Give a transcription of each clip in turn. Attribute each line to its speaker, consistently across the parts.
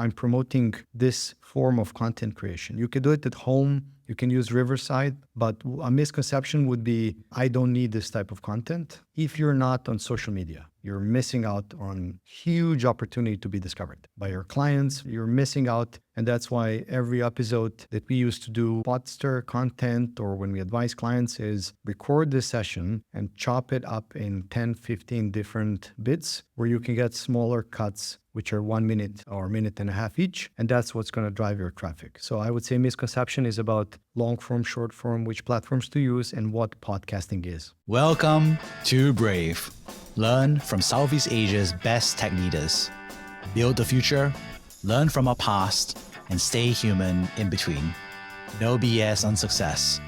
Speaker 1: I'm promoting this form of content creation. You can do it at home. You can use Riverside, but a misconception would be, I don't need this type of content. If you're not on social media, you're missing out on huge opportunity to be discovered by your clients. You're missing out. And that's why every episode that we used to do Poddster content or when we advise clients is record this session and chop it up in 10, 15 different bits where you can get smaller cuts, which are 1 minute or a minute and a half each. And that's what's going to drive your traffic. So I would say misconception is about long form, short form, which platforms to use and what podcasting is.
Speaker 2: Welcome to Brave. Learn from Southeast Asia's best tech leaders. Build the future, learn from our past, and stay human in between. No BS on success.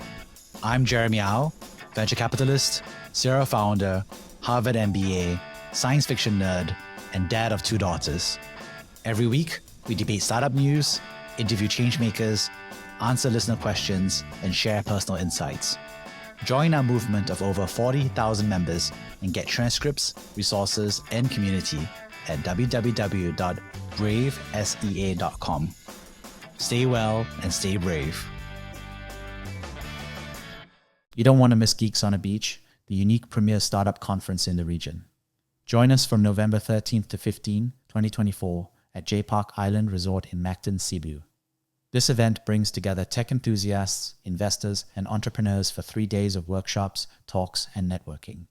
Speaker 2: I'm Jeremy Au, venture capitalist, serial founder, Harvard MBA, science fiction nerd, and dad of 2 daughters. Every week, we debate startup news, interview changemakers, answer listener questions, and share personal insights. Join our movement of over 40,000 members and get transcripts, resources, and community at www.bravesea.com. Stay well and stay brave. You don't want to miss Geeks on a Beach, the unique premier startup conference in the region. Join us from November 13th to 15, 2024 at J Park Island Resort in Mactan, Cebu. This event brings together tech enthusiasts, investors, and entrepreneurs for 3 days of workshops, talks, and networking.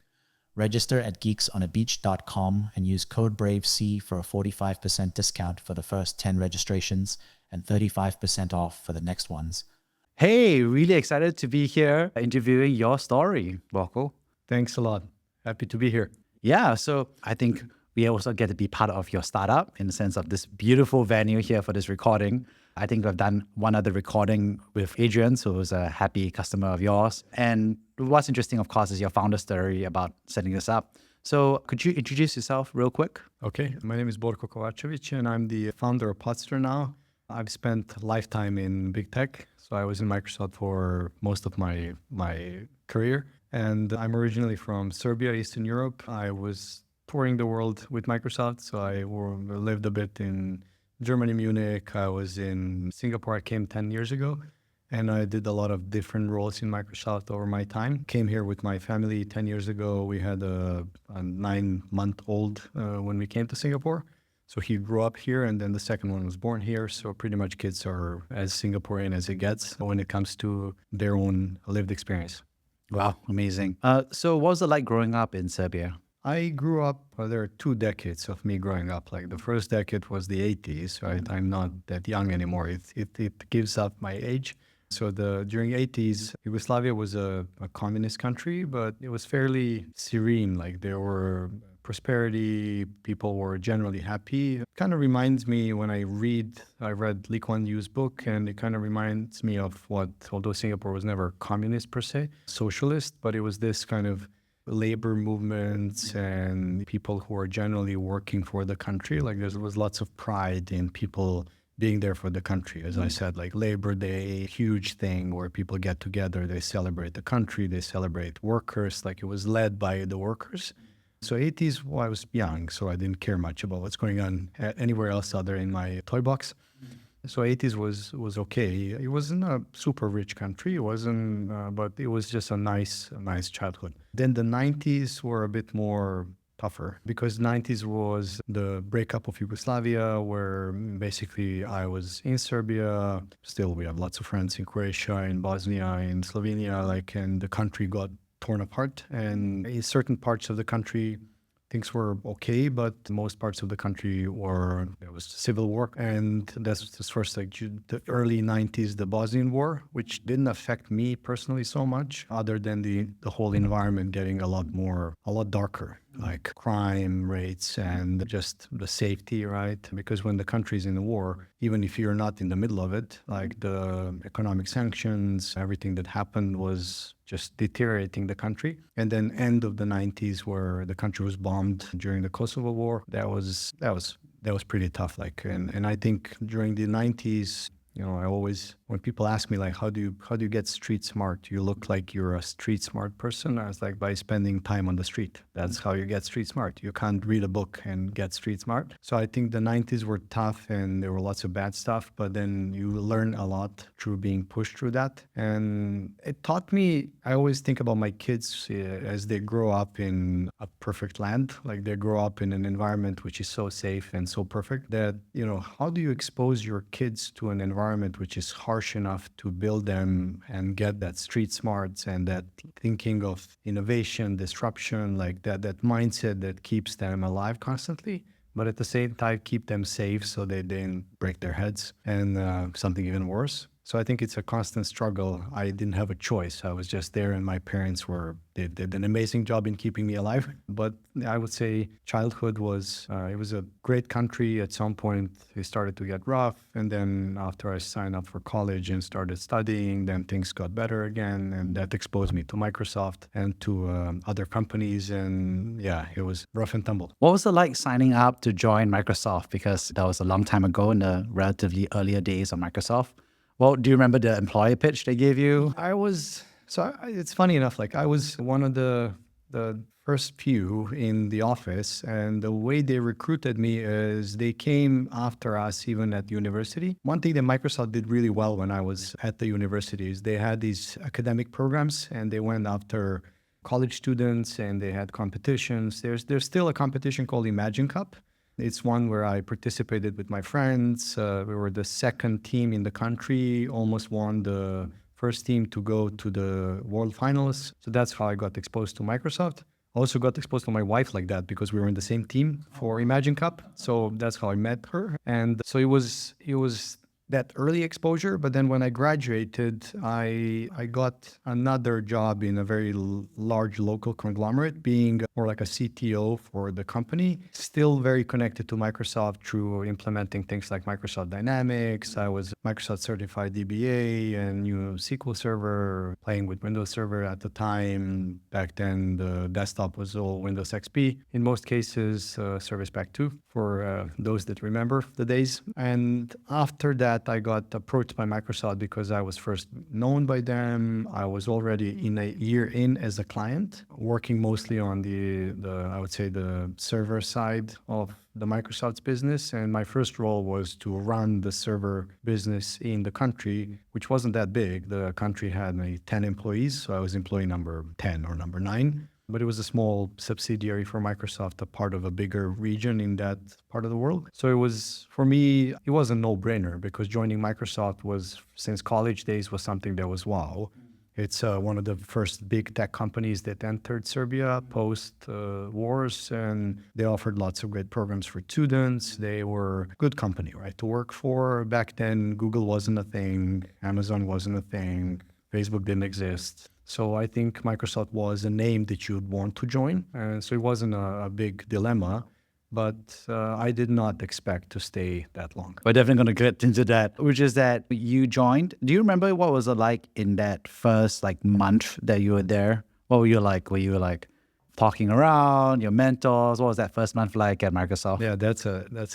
Speaker 2: Register at geeksonabeach.com and use code BRAVEC for a 45% discount for the first 10 registrations and 35% off for the next ones.
Speaker 3: Hey, really excited to be here interviewing your story, Borko.
Speaker 1: Thanks a lot. Happy to be here.
Speaker 3: Yeah, so I think we also get to be part of your startup in the sense of this beautiful venue here for this recording. I think we've done one other recording with Adrian, so who's a happy customer of yours. And what's interesting, of course, is your founder story about setting this up. So could you introduce yourself real quick?
Speaker 1: Okay, my name is Borko Kovacevic and I'm the founder of Poddster now. I've spent a lifetime in big tech. So I was in Microsoft for most of my career. And I'm originally from Serbia, Eastern Europe. I was touring the world with Microsoft. So I lived a bit in Germany, Munich. I was in Singapore. I came 10 years ago. And I did a lot of different roles in Microsoft over my time. Came here with my family 10 years ago. We had a 9-month-old when we came to Singapore. So he grew up here, and then the second one was born here. So pretty much kids are as Singaporean as it gets when it comes to their own lived experience.
Speaker 3: Wow, amazing. So what was it like growing up in Serbia?
Speaker 1: I grew up, there are 2 decades of me growing up. Like the first decade was the 80s, right? I'm not that young anymore. It gives up my age. So during 80s, Yugoslavia was a communist country, but it was fairly serene. Like there were prosperity, people were generally happy. It kind of reminds me when I read Lee Kuan Yew's book, and it kind of reminds me of what, although Singapore was never communist per se, socialist, but it was this kind of labor movements and people who are generally working for the country. Like there was lots of pride in people being there for the country. As I said, like Labor Day, huge thing where people get together, they celebrate the country, they celebrate workers, like it was led by the workers. So 80s, well, I was young, so I didn't care much about what's going on anywhere else other in my toy box. So 80s was okay. It wasn't a super rich country, it wasn't, but it was just a nice childhood. Then the 90s were a bit more tougher because 90s was the breakup of Yugoslavia, where basically I was in Serbia. Still, we have lots of friends in Croatia, in Bosnia, in Slovenia, and the country got torn apart. And in certain parts of the country, things were okay, but most parts of the country there was civil war. And that's just first, the early 90s, the Bosnian War, which didn't affect me personally so much, other than the whole environment getting a lot darker, like crime rates and just the safety, right? Because when the country's in a war, even if you're not in the middle of it, like the economic sanctions, everything that happened was just deteriorating the country. And then end of the 90s, where the country was bombed during the Kosovo War, that was pretty tough. And I think during the 90s, You know, I always, when people ask me like, how do you get street smart? You look like you're a street smart person. I was like, by spending time on the street. That's how you get street smart. You can't read a book and get street smart. So I think the 90s were tough and there were lots of bad stuff, but then you learn a lot through being pushed through that. And it taught me, I always think about my kids as they grow up in a perfect land, like they grow up in an environment which is so safe and so perfect that, you know, how do you expose your kids to an environment which is harsh enough to build them and get that street smarts and that thinking of innovation, disruption, like that mindset that keeps them alive constantly, but at the same time keep them safe so they didn't break their heads and something even worse. So I think it's a constant struggle. I didn't have a choice. I was just there, and my parents did an amazing job in keeping me alive. But I would say childhood was it was a great country. At some point, it started to get rough, and then after I signed up for college and started studying, then things got better again, and that exposed me to Microsoft and to other companies. And yeah, it was rough and tumble.
Speaker 3: What was it like signing up to join Microsoft? Because that was a long time ago in the relatively earlier days of Microsoft. Well, do you remember the employer pitch they gave you?
Speaker 1: It's funny enough, like I was one of the first few in the office, and the way they recruited me is they came after us even at university. One thing that Microsoft did really well when I was at the university is they had these academic programs, and they went after college students, and they had competitions. There's still a competition called Imagine Cup. It's one where I participated with my friends. We were the second team in the country, almost won the first team to go to the world finals. So that's how I got exposed to Microsoft. Also got exposed to my wife like that because we were in the same team for Imagine Cup. So that's how I met her. And so it was that early exposure. But then when I graduated, I got another job in a very large local conglomerate, being more like a CTO for the company, still very connected to Microsoft through implementing things like Microsoft Dynamics. I was Microsoft certified DBA and new SQL Server, playing with Windows Server at the time. Back then, the desktop was all Windows XP. In most cases, Service Pack 2 for those that remember the days. And after that, I got approached by Microsoft because I was first known by them. I was already in a year in as a client, working mostly on the I would say the server side of the Microsoft's business. And my first role was to run the server business in the country, which wasn't that big. The country had maybe 10 employees, so I was employee number 10 or number 9. But it was a small subsidiary for Microsoft, a part of a bigger region in that part of the world. So it was, for me, it was a no-brainer because joining Microsoft was, since college days, was something that was wow. It's one of the first big tech companies that entered Serbia post-wars, and they offered lots of great programs for students. They were a good company, right, to work for. Back then, Google wasn't a thing, Amazon wasn't a thing, Facebook didn't exist. So I think Microsoft was a name that you'd want to join. So it wasn't a big dilemma, but I did not expect to stay that long.
Speaker 3: We're definitely going to get into that, which is that you joined. Do you remember what was it like in that first month that you were there? What were you like? Were you talking around, your mentors? What was that first month like at Microsoft?
Speaker 1: Yeah, that's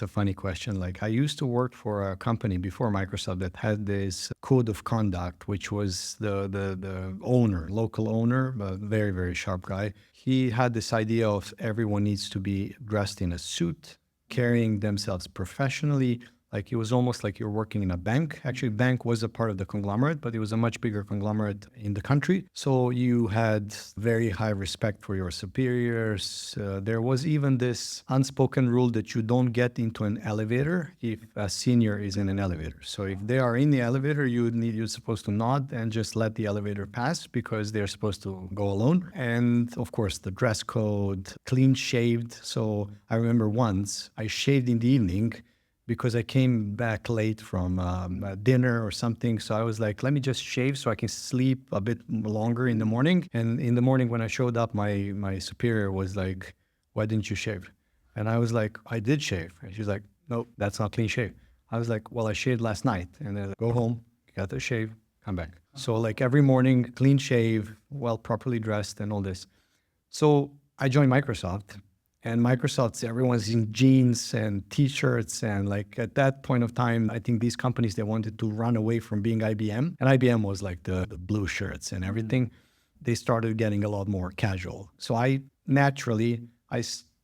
Speaker 1: a funny question. Like, I used to work for a company before Microsoft that had this code of conduct, which was the owner, local owner, a very, very sharp guy. He had this idea of everyone needs to be dressed in a suit, carrying themselves professionally. Like, it was almost like you're working in a bank. Actually, bank was a part of the conglomerate, but it was a much bigger conglomerate in the country. So you had very high respect for your superiors. There was even this unspoken rule that you don't get into an elevator if a senior is in an elevator. So if they are in the elevator, you're supposed to nod and just let the elevator pass because they're supposed to go alone. And of course, the dress code, clean shaved. So I remember once I shaved in the evening because I came back late from dinner or something. So I was like, let me just shave so I can sleep a bit longer in the morning. And in the morning when I showed up, my superior was like, why didn't you shave? And I was like, I did shave. And she's like, nope, that's not clean shave. I was like, well, I shaved last night. And they're like, go home, get the shave, come back. So every morning, clean shave, well, properly dressed and all this. So I joined Microsoft. And Microsoft's, everyone's in jeans and t-shirts. And like at that point of time, I think these companies, they wanted to run away from being IBM. And IBM was like the blue shirts and everything. They started getting a lot more casual. So I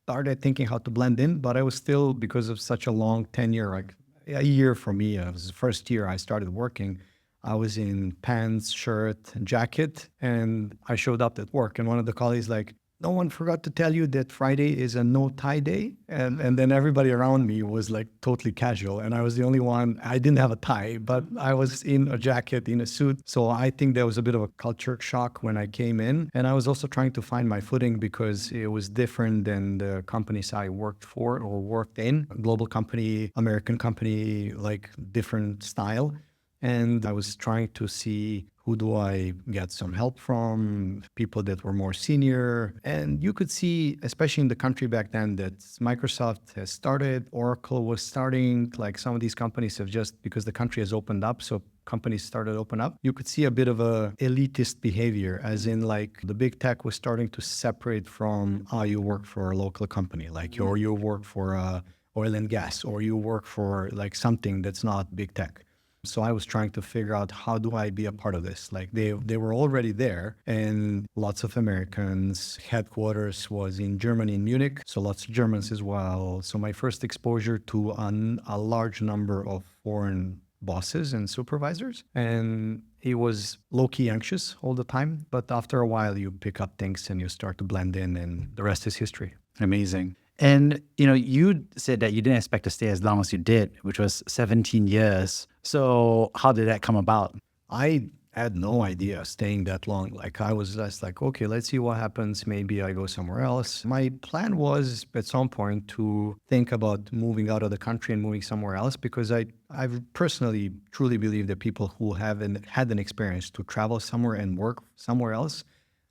Speaker 1: started thinking how to blend in, but I was still, because of such a long tenure, like a year for me, it was the first year I started working. I was in pants, shirt, and jacket, and I showed up at work. And one of the colleagues like, no one forgot to tell you that Friday is a no tie day. And then everybody around me was like totally casual. And I was the only one, I didn't have a tie, but I was in a jacket, in a suit. So I think there was a bit of a culture shock when I came in. And I was also trying to find my footing because it was different than the companies I worked for or worked in. A global company, American company, like different style. And I was trying to see who do I get some help from, people that were more senior. And you could see, especially in the country back then, that Microsoft has started, Oracle was starting, like some of these companies have just, because the country has opened up, so companies started to open up. You could see a bit of a elitist behavior, as in like the big tech was starting to separate from how you work for a local company, like or you work for oil and gas, or you work for like something that's not big tech. So I was trying to figure out how do I be a part of this? Like they were already there and lots of Americans. Headquarters was in Germany, in Munich. So lots of Germans as well. So my first exposure to a large number of foreign bosses and supervisors. And he was low-key anxious all the time. But after a while, you pick up things and you start to blend in, and the rest is history.
Speaker 3: Amazing. And, you said that you didn't expect to stay as long as you did, which was 17 years. So how did that come about?
Speaker 1: I had no idea staying that long. Like I was just like, okay, let's see what happens. Maybe I go somewhere else. My plan was at some point to think about moving out of the country and moving somewhere else, because I personally truly believe that people who haven't had an experience to travel somewhere and work somewhere else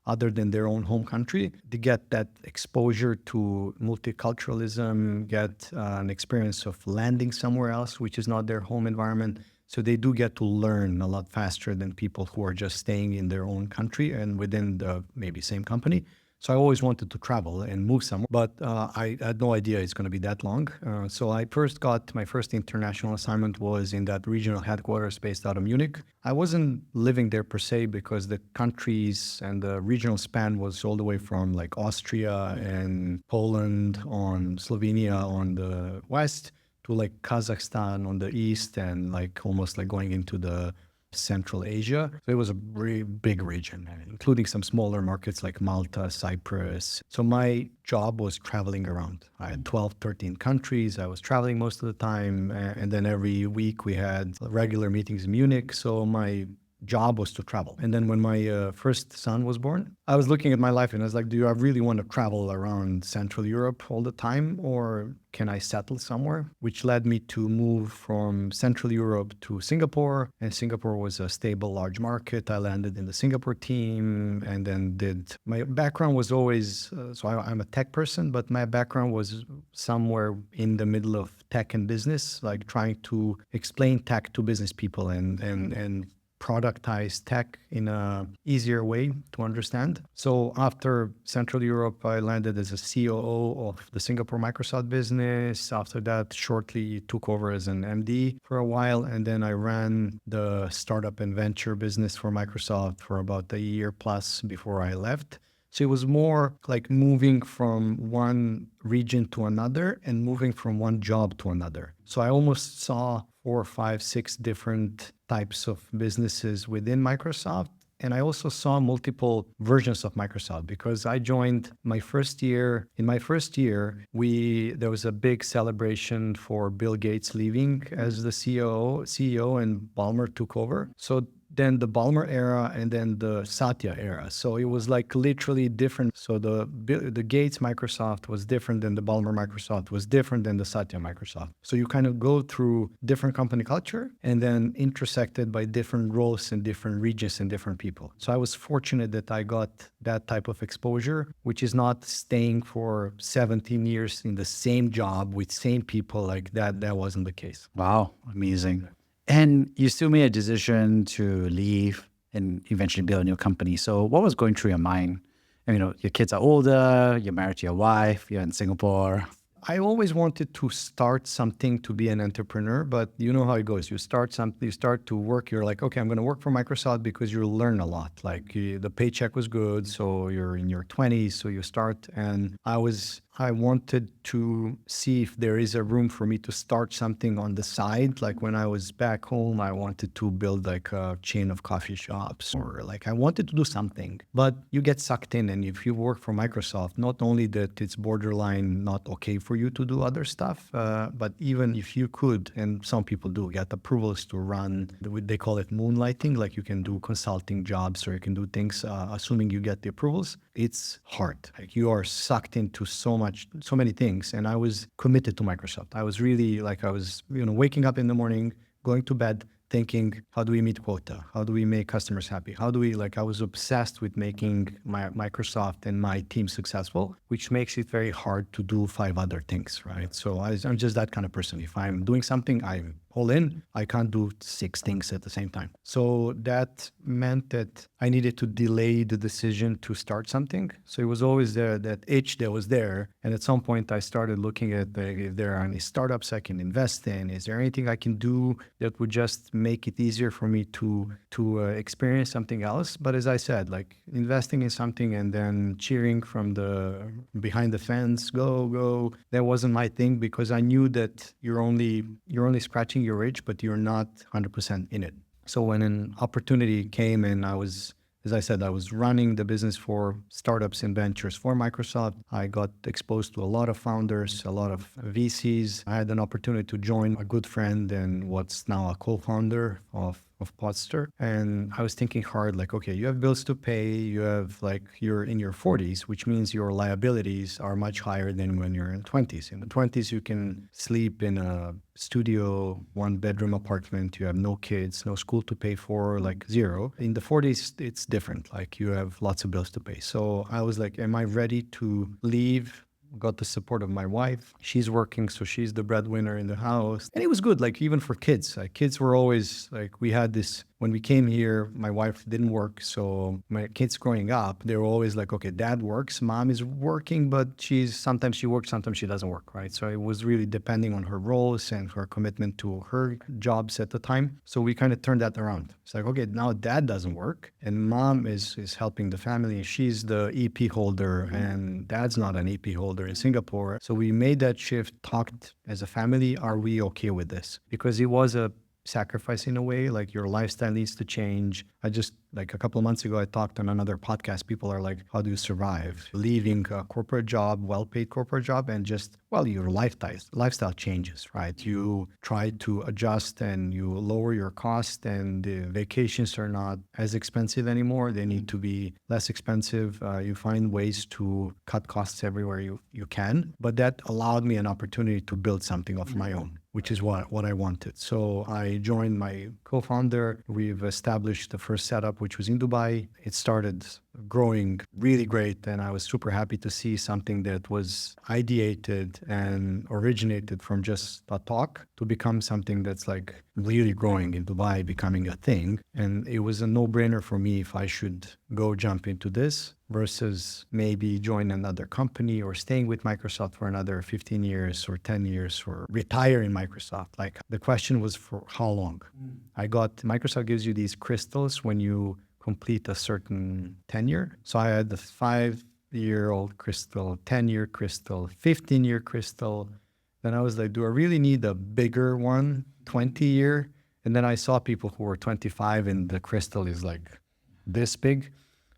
Speaker 1: other than their own home country, to get that exposure to multiculturalism, get an experience of landing somewhere else, which is not their home environment. So they do get to learn a lot faster than people who are just staying in their own country and within the maybe same company. So I always wanted to travel and move somewhere, but I had no idea it's going to be that long. So I got my first international assignment was in that regional headquarters based out of Munich. I wasn't living there per se because the countries and the regional span was all the way from like Austria and Poland on Slovenia on the west to like Kazakhstan on the east and like almost like going into the Central Asia. So it was a very big region, including some smaller markets like Malta, Cyprus. So my job was traveling around. I had 12, 13 countries. I was traveling most of the time. And then every week we had regular meetings in Munich. So my job was to travel. And then when my first son was born, I was looking at my life and I was like, do I really want to travel around Central Europe all the time, or can I settle somewhere? Which led me to move from Central Europe to Singapore. And Singapore was a stable, large market. I landed in the Singapore team and then my background was always, so I'm a tech person, but my background was somewhere in the middle of tech and business, like trying to explain tech to business people and productize tech in a easier way to understand. So after Central Europe, I landed as a COO of the Singapore Microsoft business. After that, shortly took over as an MD for a while. And then I ran the startup and venture business for Microsoft for about a year plus before I left. So it was more like moving from one region to another and moving from one job to another. So I almost saw 4, 5, 6 different types of businesses within Microsoft. And I also saw multiple versions of Microsoft because I joined my first year. In my first year, there was a big celebration for Bill Gates leaving as the CEO, and Ballmer took over. So then the Ballmer era and then the Satya era. So it was like literally different. So the Gates Microsoft was different than the Ballmer Microsoft, was different than the Satya Microsoft. So you kind of go through different company culture and then intersected by different roles in different regions and different people. So I was fortunate that I got that type of exposure, which is not staying for 17 years in the same job with same people like that. That wasn't the case.
Speaker 3: Wow, amazing. And you still made a decision to leave and eventually build a new company. So what was going through your mind? And, your kids are older, you're married to your wife, you're in Singapore.
Speaker 1: I always wanted to start something to be an entrepreneur, but you know how it goes. You start something, you start to work. You're like, okay, I'm going to work for Microsoft because you learn a lot. Like the paycheck was good, so you're in your 20s, so you start. And I wanted to see if there is a room for me to start something on the side. Like when I was back home, I wanted to build like a chain of coffee shops, or like I wanted to do something. But you get sucked in, and if you work for Microsoft, not only that it's borderline not okay for you to do other stuff, but even if you could, and some people do, get approvals to run, they call it moonlighting, like you can do consulting jobs or you can do things, assuming you get the approvals. It's hard. Like you are sucked into so many things. And I was committed to Microsoft. I was really like, waking up in the morning, going to bed, thinking, how do we meet quota? How do we make customers happy? I was obsessed with making my Microsoft and my team successful, which makes it very hard to do 5 other things, right? So I'm just that kind of person. If I'm doing something, I'm all in. I can't do 6 things at the same time. So that meant that I needed to delay the decision to start something. So it was always there, that itch that was there. And at some point I started looking at if there are any startups I can invest in. Is there anything I can do that would just make it easier for me to experience something else? But as I said, like investing in something and then cheering from the behind the fence, go, that wasn't my thing, because I knew that you're only scratching your itch, but you're not 100% in it. So when an opportunity came, and as I said, I was running the business for startups and ventures for Microsoft. I got exposed to a lot of founders, a lot of VCs. I had an opportunity to join a good friend and what's now a co-founder of Poddster. And I was thinking hard, like, okay, you have bills to pay, you're in your 40s, which means your liabilities are much higher than when you're in 20s. In the 20s, you can sleep in a studio, 1-bedroom apartment, you have no kids, no school to pay for, like 0. In the 40s, it's different. Like you have lots of bills to pay. So I was like, am I ready to leave? Got the support of my wife. She's working, so she's the breadwinner in the house. And it was good, like even for kids. Like kids were always like, we had this, when we came here, my wife didn't work. So my kids growing up, they were always like, okay, dad works, mom is working, but sometimes she works, sometimes she doesn't work, right? So it was really depending on her roles and her commitment to her jobs at the time. So we kind of turned that around. It's like, okay, now dad doesn't work and mom is helping the family. She's the EP holder and dad's not an EP holder in Singapore. So we made that shift, talked as a family, are we okay with this? Because it was a sacrifice in a way, like your lifestyle needs to change. I just, like a couple of months ago, I talked on another podcast. People are like, how do you survive leaving a corporate job, well-paid corporate job, and just, well, your lifestyle changes, right? You try to adjust and you lower your cost, and the vacations are not as expensive anymore. They need to be less expensive. You find ways to cut costs everywhere you can. But that allowed me an opportunity to build something of my own, which is what I wanted. So I joined my co-founder. We've established the first setup, which was in Dubai. It started growing really great, and I was super happy to see something that was ideated and originated from just a talk to become something that's like really growing in Dubai, becoming a thing. And it was a no-brainer for me if I should go jump into this versus maybe join another company or staying with Microsoft for another 15 years or 10 years or retire in Microsoft. Like the question was for how long? Microsoft gives you these crystals when you complete a certain tenure. So I had the 5-year-old crystal, 10-year crystal, 15-year crystal. Then I was like, do I really need a bigger one, 20-year? And then I saw people who were 25 and the crystal is like this big.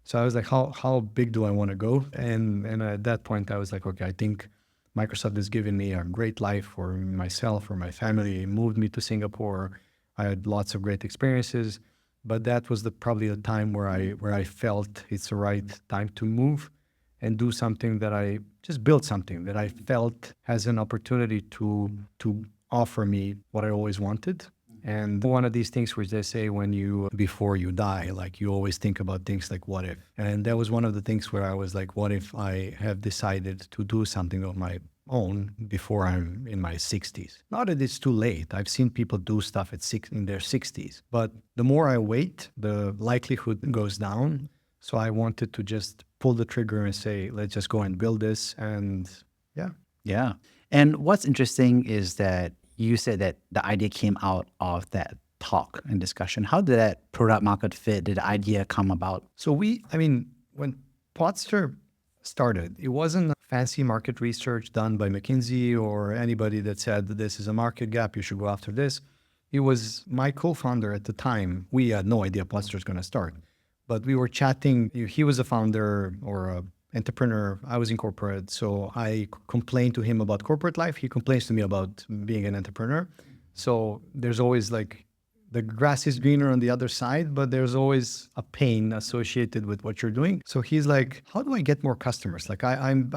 Speaker 1: So I was like, how big do I want to go? And at that point, I was like, okay, I think Microsoft has given me a great life for myself, for my family. It moved me to Singapore. I had lots of great experiences. But that was probably the time where I felt it's the right time to move and do something that I just built something that I felt has an opportunity to offer me what I always wanted. And one of these things which they say before you die, like you always think about things like what if? And that was one of the things where I was like, what if I have decided to do something of my own before I'm in my 60s? Not that it's too late. I've seen people do stuff in their 60s, but the more I wait, the likelihood goes down. So I wanted to just pull the trigger and say, let's just go and build this. And yeah.
Speaker 3: Yeah. And what's interesting is that you said that the idea came out of that talk and discussion. How did that product market fit? Did the idea come about?
Speaker 1: So when Poddster started, it wasn't fancy market research done by McKinsey or anybody that said that this is a market gap, you should go after this. It was my co-founder at the time. We had no idea Poddster is going to start, but we were chatting. He was a founder or a entrepreneur. I was in corporate. So I complained to him about corporate life. He complains to me about being an entrepreneur. So there's always like, the grass is greener on the other side, but there's always a pain associated with what you're doing. So he's like, how do I get more customers? Like I'm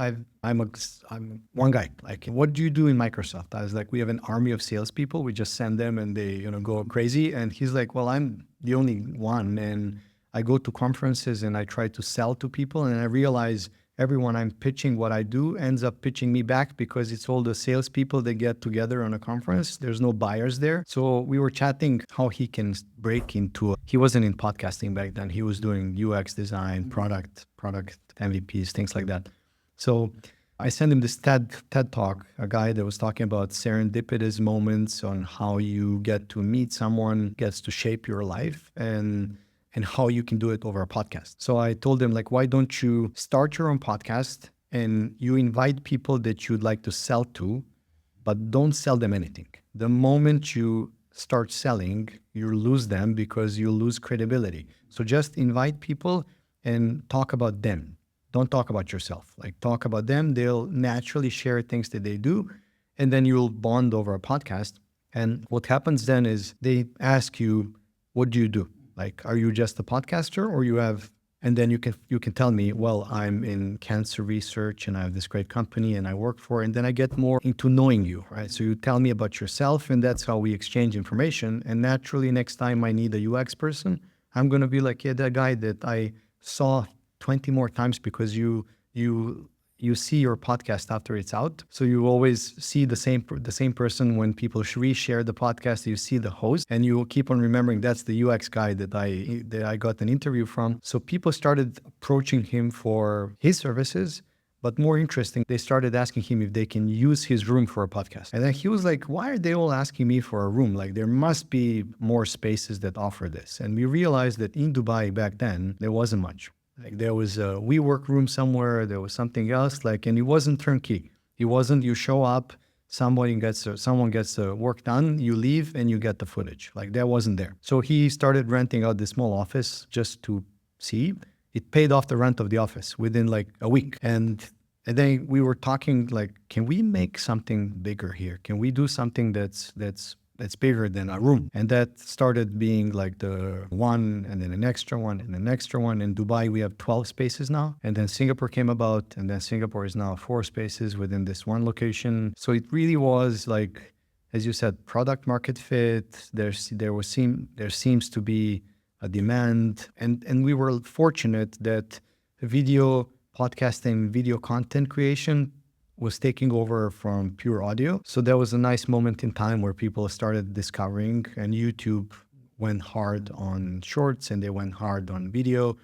Speaker 1: one guy. Like, what do you do in Microsoft? I was like, we have an army of salespeople. We just send them and they, go crazy. And he's like, well, I'm the only one. And I go to conferences and I try to sell to people. And I realize everyone I'm pitching what I do ends up pitching me back because it's all the salespeople that get together on a conference. There's no buyers there. So we were chatting how he can break into, he wasn't in podcasting back then. He was doing UX design, product MVPs, things like that. So I sent him this TED talk, a guy that was talking about serendipitous moments on how you get to meet someone, gets to shape your life and how you can do it over a podcast. So I told him, like, why don't you start your own podcast and you invite people that you'd like to sell to, but don't sell them anything. The moment you start selling, you lose them because you lose credibility. So just invite people and talk about them. Don't talk about yourself. Like, talk about them. They'll naturally share things that they do, and then you'll bond over a podcast. And what happens then is they ask you, what do you do? Like, are you just a podcaster or you have, and then you can tell me, well, I'm in cancer research and I have this great company and I work for, and then I get more into knowing you, right? So you tell me about yourself and that's how we exchange information. And naturally, next time I need a UX person, I'm going to be like, yeah, that guy that I saw 20 more times because you see your podcast after it's out. So you always see the same person when people reshare the podcast. You see the host and you keep on remembering that's the UX guy that I got an interview from. So people started approaching him for his services. But more interesting, they started asking him if they can use his room for a podcast. And then he was like, why are they all asking me for a room? Like, there must be more spaces that offer this. And we realized that in Dubai back then, there wasn't much. Like, there was a WeWork room somewhere, there was something else, and it wasn't turnkey. It wasn't, you show up, someone gets the work done, you leave and you get the footage. Like, that wasn't there. So he started renting out this small office just to see. It paid off the rent of the office within like a week. And then we were talking like, can we make something bigger here? Can we do something that's bigger than a room? And that started being like the one and then an extra one and an extra one. In Dubai, we have 12 spaces now. And then Singapore came about, and then Singapore is now 4 spaces within this one location. So it really was like, as you said, product market fit. There seems to be a demand. And we were fortunate that video podcasting, video content creation was taking over from pure audio. So there was a nice moment in time where people started discovering, and YouTube went hard on shorts and they went hard on video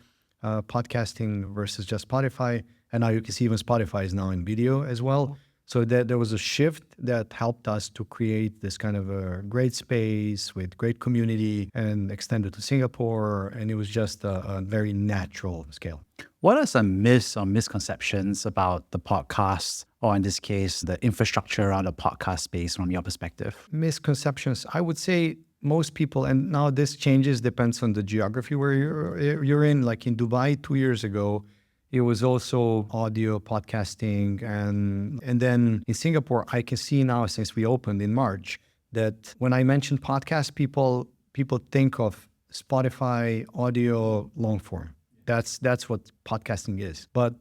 Speaker 1: podcasting versus just Spotify. And now you can see even Spotify is now in video as well. So there was a shift that helped us to create this kind of a great space with great community and extend it to Singapore. And it was just a very natural scale.
Speaker 3: What are some myths or misconceptions about the podcast, or in this case, the infrastructure around the podcast space from your perspective?
Speaker 1: Misconceptions, I would say most people, and now this changes, depends on the geography where you're in. Like in Dubai 2 years ago, it was also audio podcasting. And then in Singapore, I can see now since we opened in March that when I mention podcast, people think of Spotify, audio, long form. That's what podcasting is. But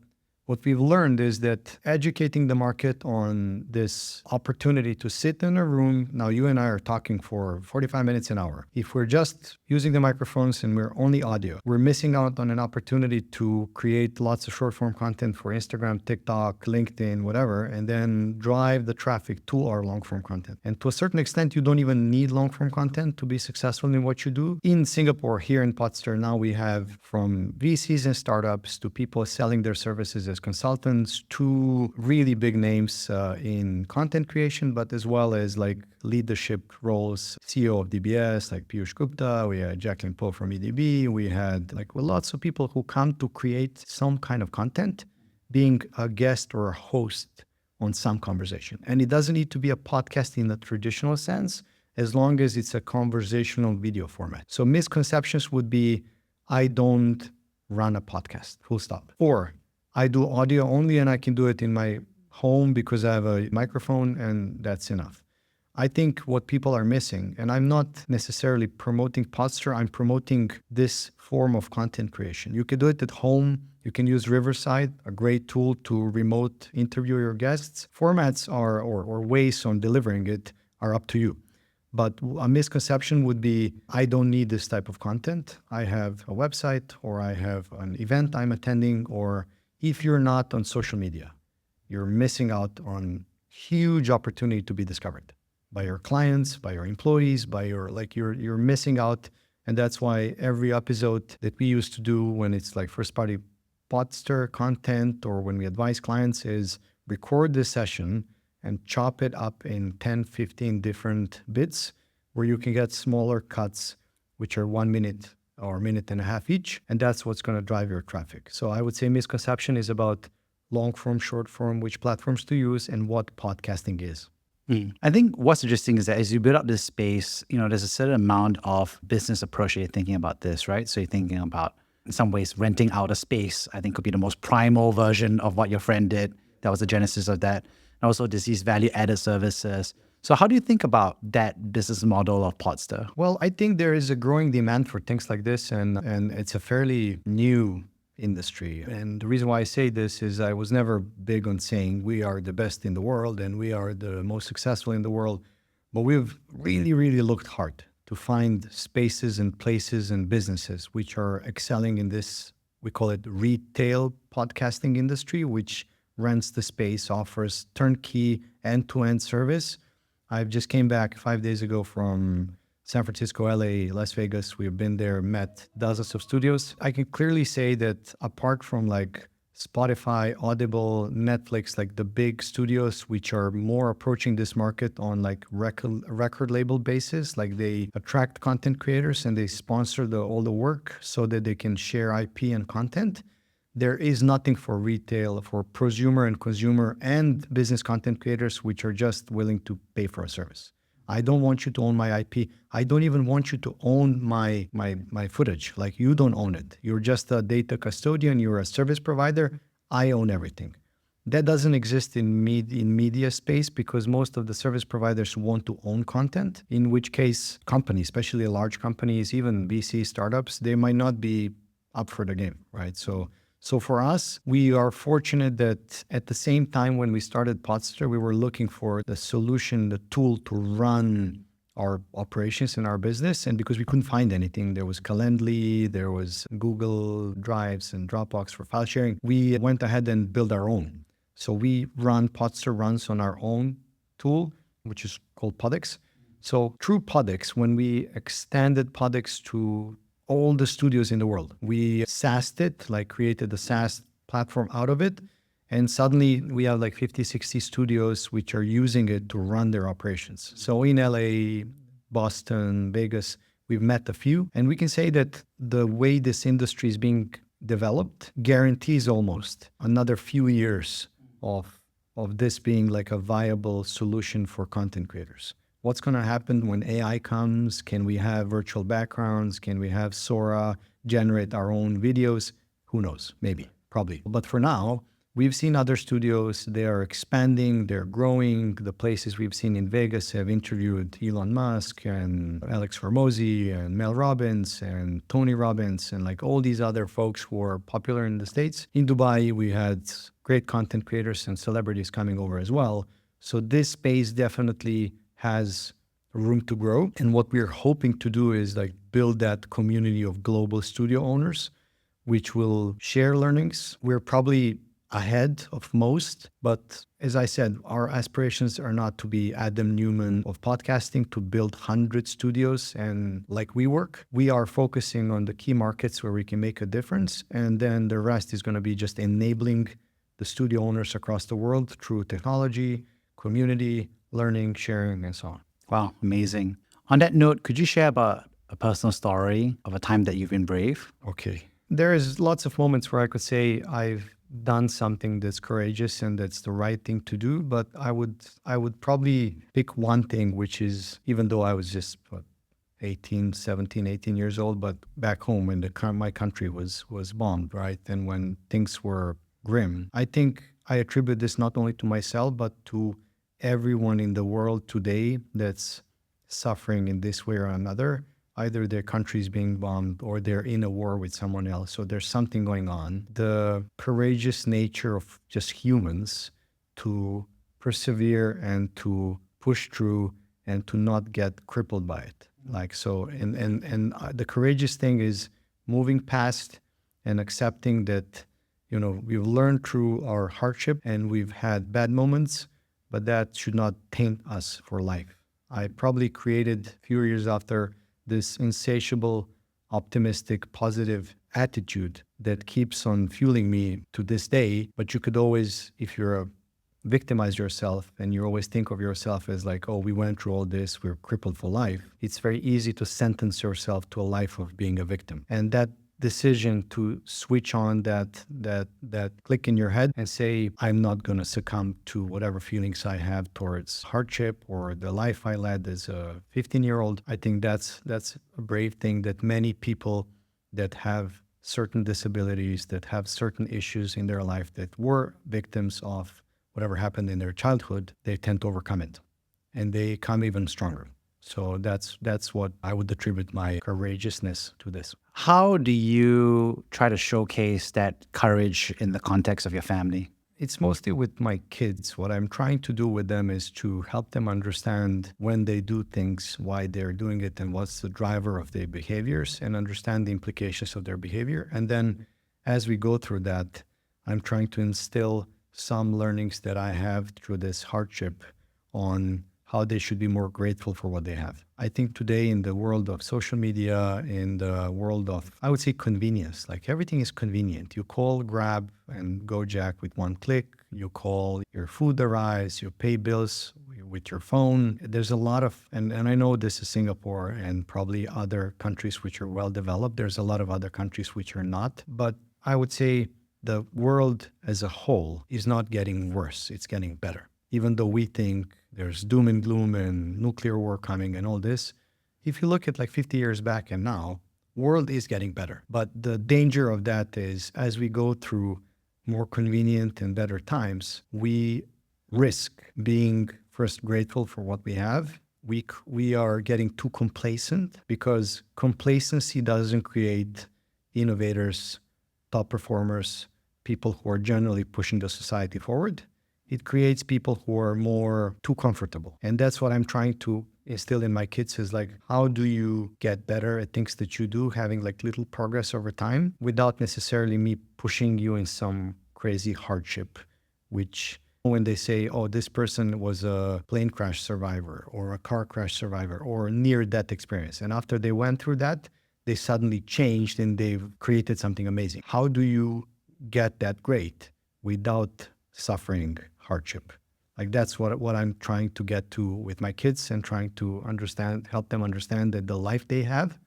Speaker 1: what we've learned is that educating the market on this opportunity to sit in a room, now you and I are talking for 45 minutes an hour. If we're just using the microphones and we're only audio, we're missing out on an opportunity to create lots of short form content for Instagram, TikTok, LinkedIn, whatever, and then drive the traffic to our long form content. And to a certain extent, you don't even need long form content to be successful in what you do. In Singapore, here in Poddster, now we have from VCs and startups to people selling their services as consultants to really big names in content creation, but as well as like leadership roles, CEO of DBS, like Piyush Gupta, we had Jacqueline Poe from EDB, we had like lots of people who come to create some kind of content, being a guest or a host on some conversation. And it doesn't need to be a podcast in the traditional sense, as long as it's a conversational video format. So misconceptions would be, I don't run a podcast, full stop. Or I do audio only and I can do it in my home because I have a microphone and that's enough. I think what people are missing, and I'm not necessarily promoting Poddster, I'm promoting this form of content creation. You can do it at home. You can use Riverside, a great tool to remote interview your guests. Formats are, or ways on delivering it are up to you. But a misconception would be, I don't need this type of content. I have a website or I have an event I'm attending, or if you're not on social media, you're missing out on huge opportunity to be discovered by your clients, by your employees, by your, like you're missing out. And that's why every episode that we used to do when it's like first party Poddster content or when we advise clients is record this session and chop it up in 10, 15 different bits where you can get smaller cuts, which are 1 minute or a minute and a half each. And that's what's going to drive your traffic. So I would say misconception is about long form, short form, which platforms to use and what podcasting is.
Speaker 3: I think what's interesting is that as you build up this space, there's a certain amount of business approach that you're thinking about this, right? So you're thinking about, in some ways, renting out a space, I think could be the most primal version of what your friend did. That was the genesis of that. And also there's these value-added services. So how do you think about that business model of Poddster?
Speaker 1: Well, I think there is a growing demand for things like this, and it's a fairly new industry. And the reason why I say this is I was never big on saying we are the best in the world and we are the most successful in the world, but we've really, really looked hard to find spaces and places and businesses which are excelling in this, we call it retail podcasting industry, which rents the space, offers turnkey end-to-end service. I've just came back 5 days ago from San Francisco, LA, Las Vegas. We've been there, met dozens of studios. I can clearly say that apart from like Spotify, Audible, Netflix, like the big studios, which are more approaching this market on like record label basis, like they attract content creators and they sponsor all the work so that they can share IP and content. There is nothing for retail, for prosumer and consumer and business content creators, which are just willing to pay for a service. I don't want you to own my IP. I don't even want you to own my footage. Like you don't own it. You're just a data custodian. You're a service provider. I own everything. That doesn't exist in media space because most of the service providers want to own content, in which case companies, especially large companies, even VC startups, they might not be up for the game, right? So for us, we are fortunate that at the same time when we started Poddster, we were looking for the solution, the tool to run our operations in our business. And because we couldn't find anything, there was Calendly, there was Google Drives and Dropbox for file sharing. We went ahead and built our own. So Poddster runs on our own tool, which is called Poddx. So through Poddx, when we extended Poddx to all the studios in the world, we SaaS'd it, like created a SaaS platform out of it. And suddenly we have like 50, 60 studios which are using it to run their operations. So in LA, Boston, Vegas, we've met a few. And we can say that the way this industry is being developed guarantees almost another few years of this being like a viable solution for content creators. What's going to happen when AI comes? Can we have virtual backgrounds? Can we have Sora generate our own videos? Who knows? Maybe, probably. But for now, we've seen other studios. They are expanding. They're growing. The places we've seen in Vegas have interviewed Elon Musk and Alex Hormozi and Mel Robbins and Tony Robbins and like all these other folks who are popular in the States. In Dubai, we had great content creators and celebrities coming over as well. So this space definitely has room to grow. And what we're hoping to do is like build that community of global studio owners, which will share learnings. We're probably ahead of most, but as I said, our aspirations are not to be Adam Newman of podcasting, to build 100 studios and like we work. We are focusing on the key markets where we can make a difference. And then the rest is going to be just enabling the studio owners across the world through technology, community, learning, sharing, and so on.
Speaker 3: Wow, amazing. On that note, could you share about a personal story of a time that you've been brave?
Speaker 1: Okay. There's lots of moments where I could say I've done something that's courageous and that's the right thing to do, but I would probably pick one thing, which is, even though I was just 18 years old, but back home when my country was bombed, right? And when things were grim, I think I attribute this not only to myself, but to everyone in the world today that's suffering in this way or another. Either their country is being bombed or they're in a war with someone else. So there's something going on. The courageous nature of just humans to persevere and to push through and to not get crippled by it. Like so, and the courageous thing is moving past and accepting that, you know, we've learned through our hardship and we've had bad moments, but that should not taint us for life. I probably created a few years after this insatiable, optimistic, positive attitude that keeps on fueling me to this day. But you could always, if you're victimize yourself and you always think of yourself as like, oh, we went through all this, we're crippled for life. It's very easy to sentence yourself to a life of being a victim. And that decision to switch on that click in your head and say, I'm not going to succumb to whatever feelings I have towards hardship or the life I led as a 15-year-old. I think that's a brave thing that many people that have certain disabilities, that have certain issues in their life, that were victims of whatever happened in their childhood, they tend to overcome it and they come even stronger. So that's what I would attribute my courageousness to this.
Speaker 3: How do you try to showcase that courage in the context of your family?
Speaker 1: It's mostly with my kids. What I'm trying to do with them is to help them understand when they do things, why they're doing it, and what's the driver of their behaviors, and understand the implications of their behavior. And then as we go through that, I'm trying to instill some learnings that I have through this hardship on how they should be more grateful for what they have. I think today in the world of social media, in the world of, I would say, convenience, like everything is convenient. You call, grab, and Gojek with one click. You call, your food arrives, you pay bills with your phone. There's a lot of, and I know this is Singapore and probably other countries which are well developed. There's a lot of other countries which are not. But I would say the world as a whole is not getting worse. It's getting better. Even though we think there's doom and gloom and nuclear war coming and all this, if you look at like 50 years back and now, world is getting better. But the danger of that is as we go through more convenient and better times, we risk being first grateful for what we have. We are getting too complacent because complacency doesn't create innovators, top performers, people who are generally pushing the society forward. It creates people who are more too comfortable. And that's what I'm trying to instill in my kids is like, how do you get better at things that you do, having like little progress over time without necessarily me pushing you in some crazy hardship, which when they say, oh, this person was a plane crash survivor or a car crash survivor or near-death experience. And after they went through that, they suddenly changed and they've created something amazing. How do you get that great without suffering hardship? Like that's what I'm trying to get to with my kids and trying to help them understand that the life they have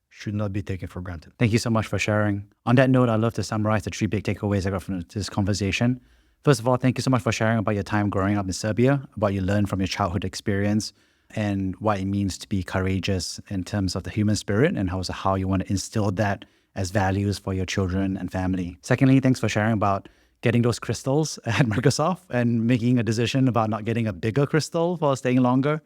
Speaker 1: should not be taken for granted.
Speaker 3: Thank you so much for sharing. On that note, I'd love to summarize the 3 big takeaways I got from this conversation. First of all, thank you so much for sharing about your time growing up in Serbia, about what you learned from your childhood experience and what it means to be courageous in terms of the human spirit and how you want to instill that as values for your children and family. Secondly, thanks for sharing about getting those crystals at Microsoft and making a decision about not getting a bigger crystal for staying longer.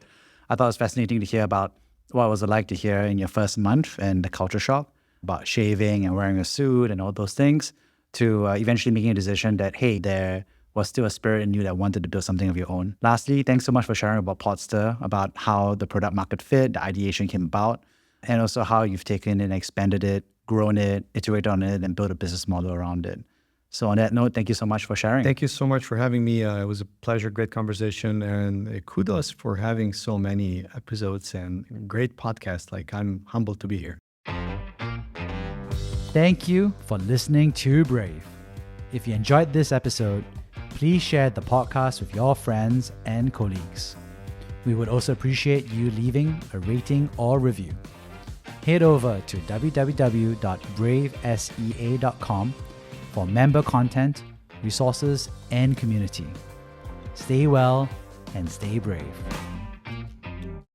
Speaker 3: I thought it was fascinating to hear about what was it like to hear in your first month in the culture shock about shaving and wearing a suit and all those things to eventually making a decision that, hey, there was still a spirit in you that wanted to build something of your own. Lastly, thanks so much for sharing about Poddster, about how the product market fit, the ideation came about, and also how you've taken it and expanded it, grown it, iterated on it, and built a business model around it. So on that note, thank you so much for sharing.
Speaker 1: Thank you so much for having me. It was a pleasure, great conversation, and kudos for having so many episodes and great podcast. Like, I'm humbled to be here.
Speaker 2: Thank you for listening to Brave. If you enjoyed this episode, please share the podcast with your friends and colleagues. We would also appreciate you leaving a rating or review. Head over to www.bravesea.com for member content, resources, and community. Stay well and stay brave.